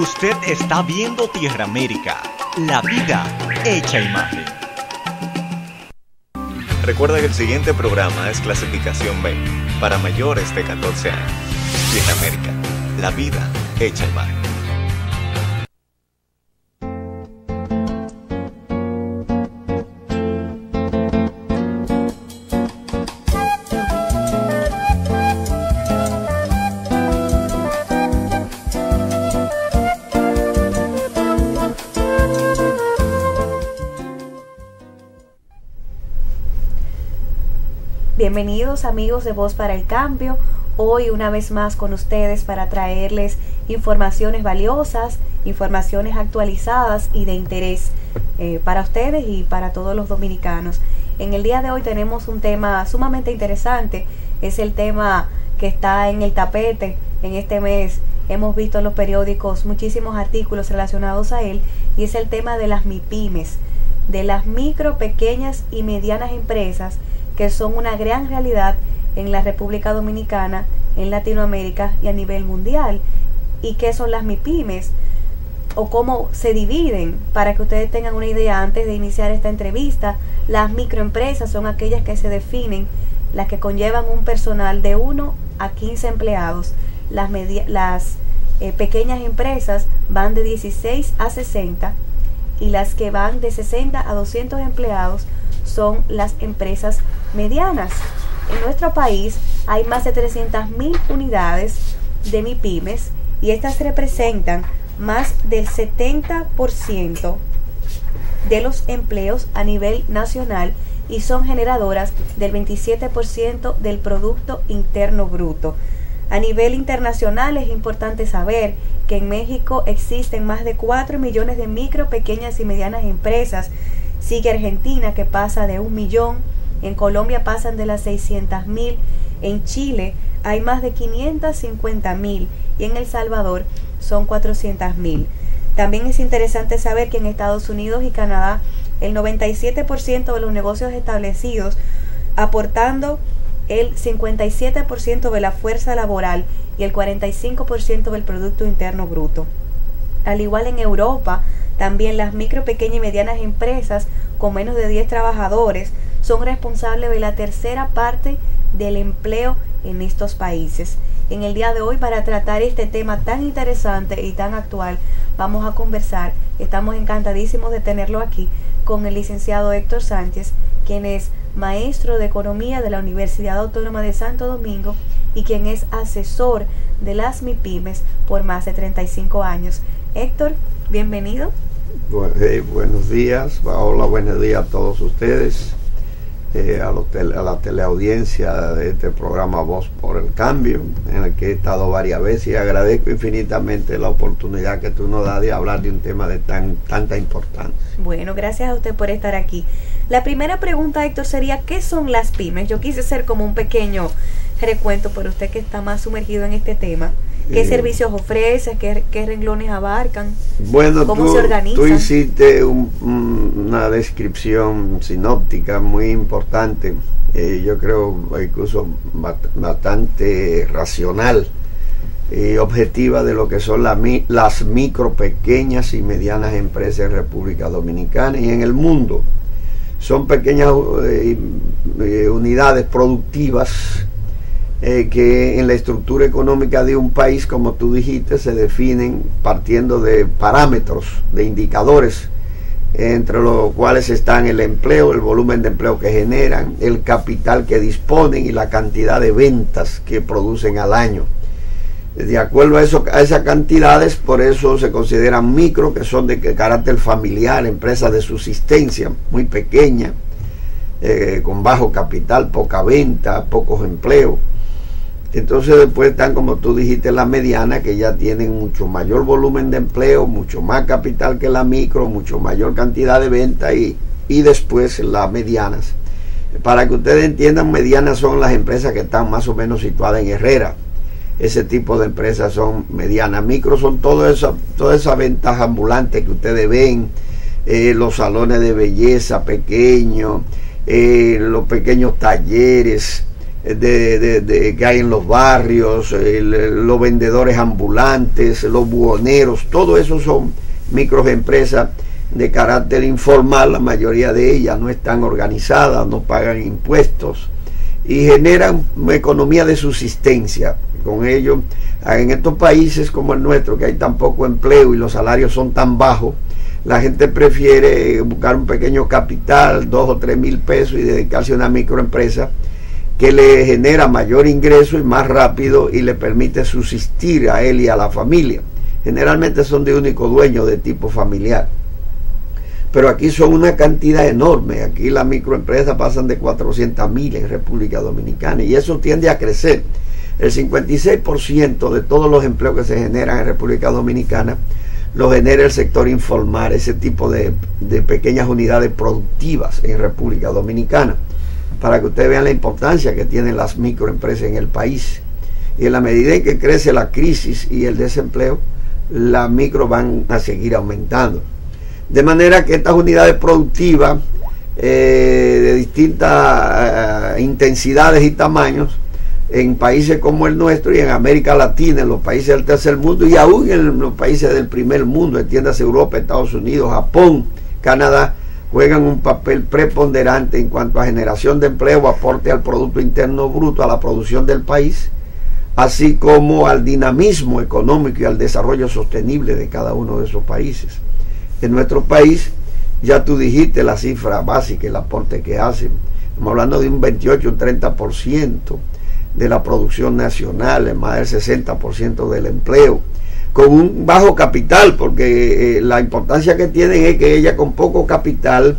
Usted está viendo Tierra América, la vida hecha imagen. Recuerda que el siguiente programa es clasificación B, para mayores de 14 años. Tierra América, la vida hecha imagen. Bienvenidos amigos de Voz para el Cambio, hoy una vez más con ustedes para traerles informaciones valiosas, informaciones actualizadas y de interés para ustedes y para todos los dominicanos. En el día de hoy tenemos un tema sumamente interesante, es el tema que está en el tapete en este mes. Hemos visto en los periódicos muchísimos artículos relacionados a él y es el tema de las MIPYMES, de las micro, pequeñas y medianas empresas que son una gran realidad en la República Dominicana, en Latinoamérica y a nivel mundial. ¿Y qué son las MIPYMES? O cómo se dividen, para que ustedes tengan una idea antes de iniciar esta entrevista. Las microempresas son aquellas que se definen, las que conllevan un personal de 1 a 15 empleados. Las pequeñas empresas van de 16 a 60 y las que van de 60 a 200 empleados son las empresas medianas. En nuestro país hay más de 300.000 unidades de MIPYMES y estas representan más del 70% de los empleos a nivel nacional y son generadoras del 27% del Producto Interno Bruto. A nivel internacional es importante saber que en México existen más de 4 millones de micro, pequeñas y medianas empresas. Sigue Argentina, que pasa de 1 millón, en Colombia pasan de las 600.000, en Chile hay más de 550.000 y en El Salvador son 400.000. También es interesante saber que en Estados Unidos y Canadá el 97% de los negocios establecidos, aportando el 57% de la fuerza laboral y el 45% del Producto Interno Bruto. Al igual en Europa, también las micro, pequeñas y medianas empresas con menos de 10 trabajadores son responsables de la tercera parte del empleo en estos países. En el día de hoy, para tratar este tema tan interesante y tan actual, vamos a conversar, estamos encantadísimos de tenerlo aquí, con el licenciado Héctor Sánchez, quien es maestro de Economía de la Universidad Autónoma de Santo Domingo y quien es asesor de las MIPYMES por más de 35 años. Héctor, bienvenido. Buenos días, hola, buenos días a todos ustedes, a la teleaudiencia de este programa Voz por el Cambio, en el que he estado varias veces, y agradezco infinitamente la oportunidad que tú nos das de hablar de un tema de tanta importancia. Bueno, gracias a usted por estar aquí. La primera pregunta, Héctor, sería ¿qué son las pymes? Yo quise hacer como un pequeño recuento, pero usted que está más sumergido en este tema. ¿Qué servicios ofrece? ¿Qué renglones abarcan? Bueno, ¿Cómo se organizan? Tú hiciste una descripción sinóptica muy importante, yo creo incluso bastante racional y objetiva de lo que son las micro, pequeñas y medianas empresas en República Dominicana y en el mundo. Son pequeñas unidades productivas que en la estructura económica de un país, como tú dijiste, se definen partiendo de parámetros, de indicadores, entre los cuales están el empleo, el volumen de empleo que generan, el capital que disponen y la cantidad de ventas que producen al año. De acuerdo a esas cantidades, por eso se consideran micro, que son de carácter familiar, empresas de subsistencia muy pequeñas, con bajo capital, poca venta, pocos empleos. Entonces después están, como tú dijiste, las medianas, que ya tienen mucho mayor volumen de empleo, mucho más capital que la micro, mucho mayor cantidad de venta, y después las medianas. Para que ustedes entiendan, medianas son las empresas que están más o menos situadas en Herrera. Ese tipo de empresas son medianas. Micro son todas esas ventas ambulantes que ustedes ven, los salones de belleza pequeños, los pequeños talleres, que hay en los barrios, los vendedores ambulantes, los buhoneros, todo eso son microempresas de carácter informal. La mayoría de ellas no están organizadas, no pagan impuestos y generan economía de subsistencia. Con ello, en estos países como el nuestro, que hay tan poco empleo y los salarios son tan bajos, la gente prefiere buscar un pequeño capital, 2 o 3 mil pesos, y dedicarse a una microempresa que le genera mayor ingreso y más rápido y le permite subsistir a él y a la familia. Generalmente son de único dueño, de tipo familiar. Pero aquí son una cantidad enorme. Aquí las microempresas pasan de 400.000 en República Dominicana, y eso tiende a crecer. El 56% de todos los empleos que se generan en República Dominicana lo genera el sector informal, ese tipo de pequeñas unidades productivas en República Dominicana, para que ustedes vean la importancia que tienen las microempresas en el país. Y en la medida en que crece la crisis y el desempleo, las micros van a seguir aumentando. De manera que estas unidades productivas de distintas intensidades y tamaños, en países como el nuestro y en América Latina, en los países del tercer mundo y aún en los países del primer mundo, entiéndase Europa, Estados Unidos, Japón, Canadá, juegan un papel preponderante en cuanto a generación de empleo, aporte al Producto Interno Bruto, a la producción del país, así como al dinamismo económico y al desarrollo sostenible de cada uno de esos países. En nuestro país, ya tú dijiste la cifra básica, el aporte que hacen. Estamos hablando de un 28, un 30% de la producción nacional, más del 60% del empleo, con un bajo capital, porque la importancia que tienen es que ellas con poco capital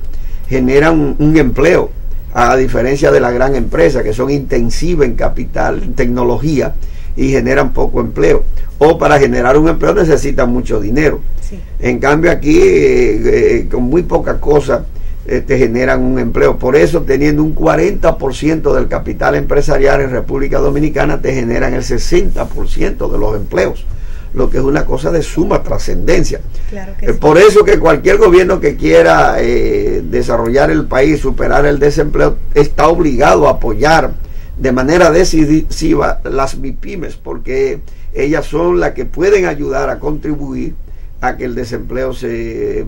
generan un empleo, a diferencia de la gran empresa, que son intensivas en capital, en tecnología, y generan poco empleo. O para generar un empleo necesitan mucho dinero. Sí. En cambio aquí, con muy poca cosa, te generan un empleo. Por eso, teniendo un 40% del capital empresarial en República Dominicana, te generan el 60% de los empleos, lo que es una cosa de suma trascendencia. Claro que sí. Por eso que cualquier gobierno que quiera desarrollar el país, superar el desempleo, está obligado a apoyar de manera decisiva las MIPYMES, porque ellas son las que pueden ayudar a contribuir a que el desempleo se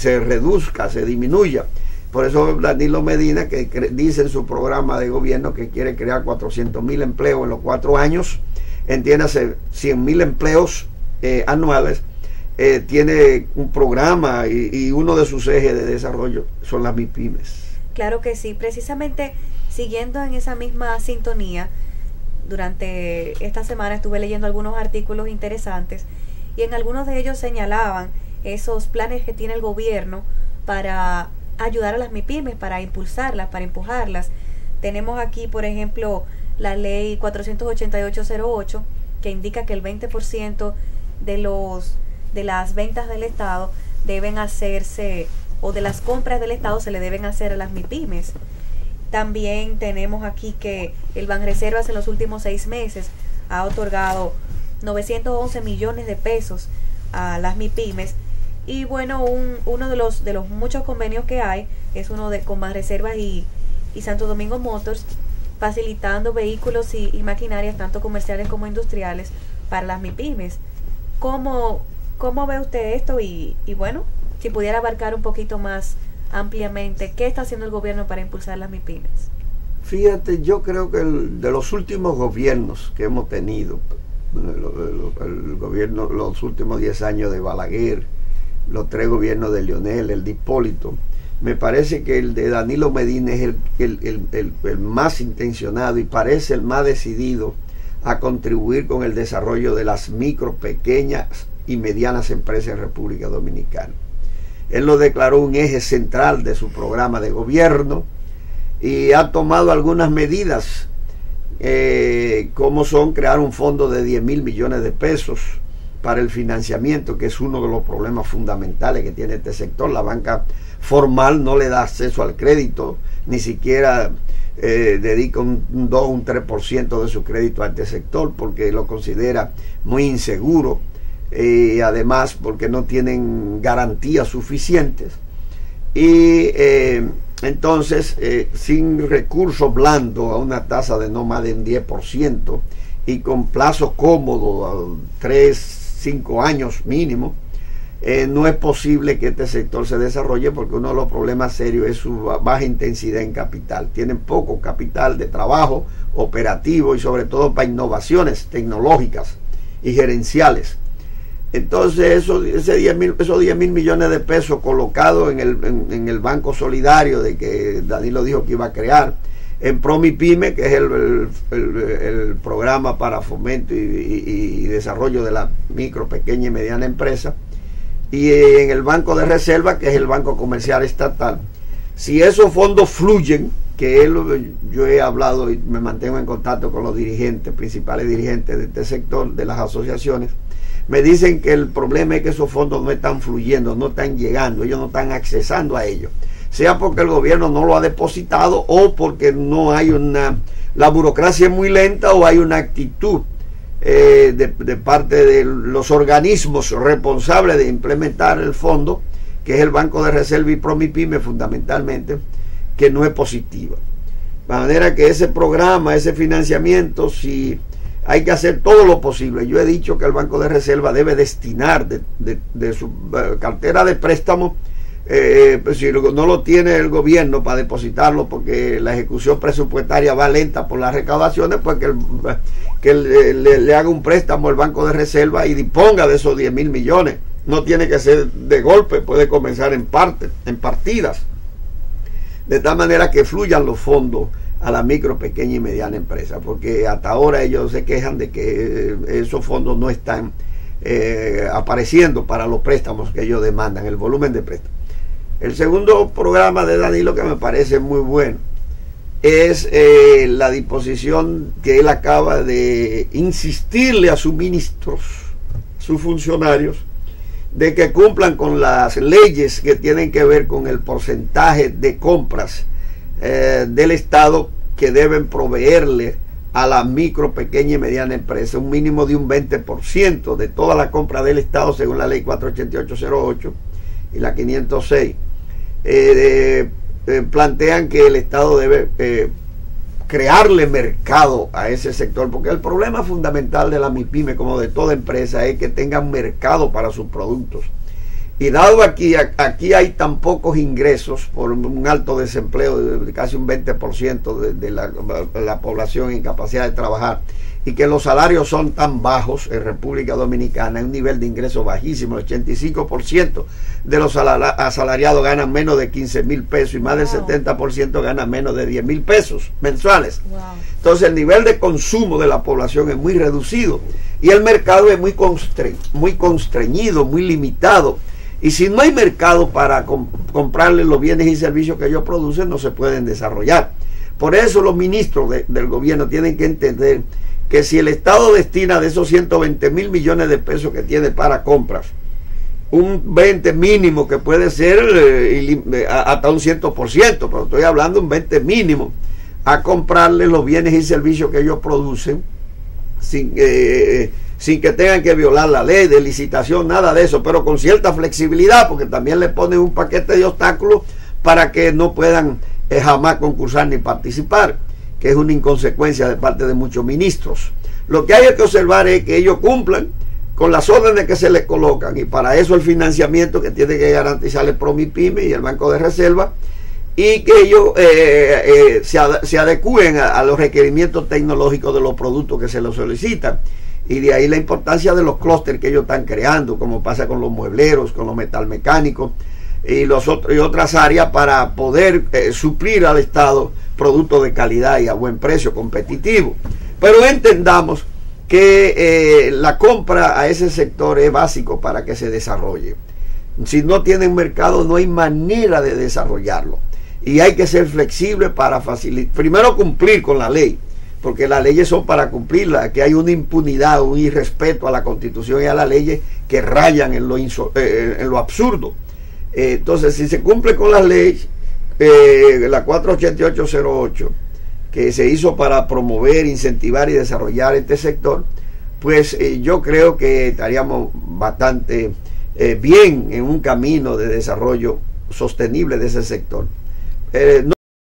reduzca, se disminuya. Por eso Danilo Medina, que dice en su programa de gobierno que quiere crear 400.000 empleos en los 4 años, entiéndase, 100.000 empleos anuales, tiene un programa y uno de sus ejes de desarrollo son las MIPYMES. Claro que sí, precisamente siguiendo en esa misma sintonía, durante esta semana estuve leyendo algunos artículos interesantes y en algunos de ellos señalaban esos planes que tiene el gobierno para ayudar a las MIPYMES, para impulsarlas, para empujarlas. Tenemos aquí, por ejemplo, la ley 48808, que indica que el 20% de las ventas del Estado deben hacerse, o de las compras del Estado se le deben hacer a las MIPYMES. También tenemos aquí que el Banreservas en los últimos 6 meses ha otorgado 911 millones de pesos a las MIPYMES. Y bueno, uno de los muchos convenios que hay es uno con Banreservas y Santo Domingo Motors, facilitando vehículos y maquinarias tanto comerciales como industriales para las MIPYMES. ¿Cómo ve usted esto? Y bueno, si pudiera abarcar un poquito más ampliamente, ¿qué está haciendo el gobierno para impulsar las MIPYMES? Fíjate, yo creo que de los últimos gobiernos que hemos tenido, el gobierno, los últimos 10 años de Balaguer, los 3 gobiernos de Leonel, el de Hipólito, me parece que el de Danilo Medina es el más intencionado y parece el más decidido a contribuir con el desarrollo de las micro, pequeñas y medianas empresas en República Dominicana. Él lo declaró un eje central de su programa de gobierno y ha tomado algunas medidas, como son crear un fondo de 10.000 millones de pesos para el financiamiento, que es uno de los problemas fundamentales que tiene este sector. La banca formal no le da acceso al crédito, ni siquiera dedica un 2 o un 3% de su crédito a este sector, porque lo considera muy inseguro. Además porque no tienen garantías suficientes y entonces, sin recurso blando a una tasa de no más de un 10% y con plazo cómodo a 3, 5 años mínimo, no es posible que este sector se desarrolle, porque uno de los problemas serios es su baja intensidad en capital. Tienen poco capital de trabajo operativo y sobre todo para innovaciones tecnológicas y gerenciales. Entonces esos 10 mil millones de pesos colocados en el Banco Solidario de que Danilo dijo que iba a crear, en PROMIPYME, que es el programa para fomento y desarrollo de la micro, pequeña y mediana empresa, y en el Banco de Reserva, que es el Banco Comercial Estatal, si esos fondos fluyen, que yo he hablado y me mantengo en contacto con los dirigentes, principales dirigentes de este sector, de las asociaciones, me dicen que el problema es que esos fondos no están fluyendo, no están llegando, ellos no están accesando a ellos, sea porque el gobierno no lo ha depositado o porque no hay la burocracia es muy lenta, o hay una actitud de parte de los organismos responsables de implementar el fondo, que es el Banco de Reserva y PROMIPYME fundamentalmente, que no es positiva. De manera que ese programa, ese financiamiento, si hay que hacer todo lo posible. Yo he dicho que el Banco de Reserva debe destinar de su cartera de préstamos, pues si no lo tiene el gobierno para depositarlo porque la ejecución presupuestaria va lenta por las recaudaciones, pues que le haga un préstamo al Banco de Reserva y disponga de esos 10 mil millones. No tiene que ser de golpe, puede comenzar en partidas, de tal manera que fluyan los fondos a la micro, pequeña y mediana empresa, porque hasta ahora ellos se quejan de que esos fondos no están apareciendo para los préstamos que ellos demandan, el volumen de préstamos. El segundo programa de Danilo, que me parece muy bueno, es la disposición que él acaba de insistirle a sus ministros, sus funcionarios, de que cumplan con las leyes que tienen que ver con el porcentaje de compras del Estado que deben proveerle a la micro, pequeña y mediana empresa, un mínimo de un 20% de toda la compra del Estado según la ley 48808 y la 506. Plantean que el Estado debe crearle mercado a ese sector, porque el problema fundamental de la MIPYME, como de toda empresa, es que tengan mercado para sus productos. Y dado aquí hay tan pocos ingresos por un alto desempleo de casi un 20% de la población en capacidad de trabajar, y que los salarios son tan bajos en República Dominicana, hay un nivel de ingreso bajísimo, el 85% de los asalariados ganan menos de 15 mil pesos y más del 70% ganan menos de 10 mil pesos mensuales. Entonces el nivel de consumo de la población es muy reducido y el mercado es muy constreñido, muy limitado. Y si no hay mercado para comprarle los bienes y servicios que ellos producen, no se pueden desarrollar. Por eso los ministros del gobierno tienen que entender que si el Estado destina de esos 120 mil millones de pesos que tiene para compras, un 20 mínimo, que puede ser hasta un 100%, pero estoy hablando de un 20 mínimo, a comprarle los bienes y servicios que ellos producen, sin que tengan que violar la ley de licitación, nada de eso, pero con cierta flexibilidad, porque también le ponen un paquete de obstáculos para que no puedan jamás concursar ni participar, que es una inconsecuencia de parte de muchos ministros. Lo que hay que observar es que ellos cumplan con las órdenes que se les colocan, y para eso el financiamiento que tiene que garantizar el PROMIPYME y el Banco de Reserva, y que ellos se adecúen a los requerimientos tecnológicos de los productos que se les solicitan. Y de ahí la importancia de los clústeres que ellos están creando, como pasa con los muebleros, con los metalmecánicos y otras áreas, para poder suplir al Estado productos de calidad y a buen precio, competitivo. Pero entendamos que la compra a ese sector es básico para que se desarrolle. Si no tienen mercado, no hay manera de desarrollarlo. Y hay que ser flexible para facilitar, primero cumplir con la ley, porque las leyes son para cumplirlas, que hay una impunidad, un irrespeto a la Constitución y a las leyes que rayan en lo absurdo. Entonces, si se cumple con las leyes, la 48808, que se hizo para promover, incentivar y desarrollar este sector, pues yo creo que estaríamos bastante bien en un camino de desarrollo sostenible de ese sector. no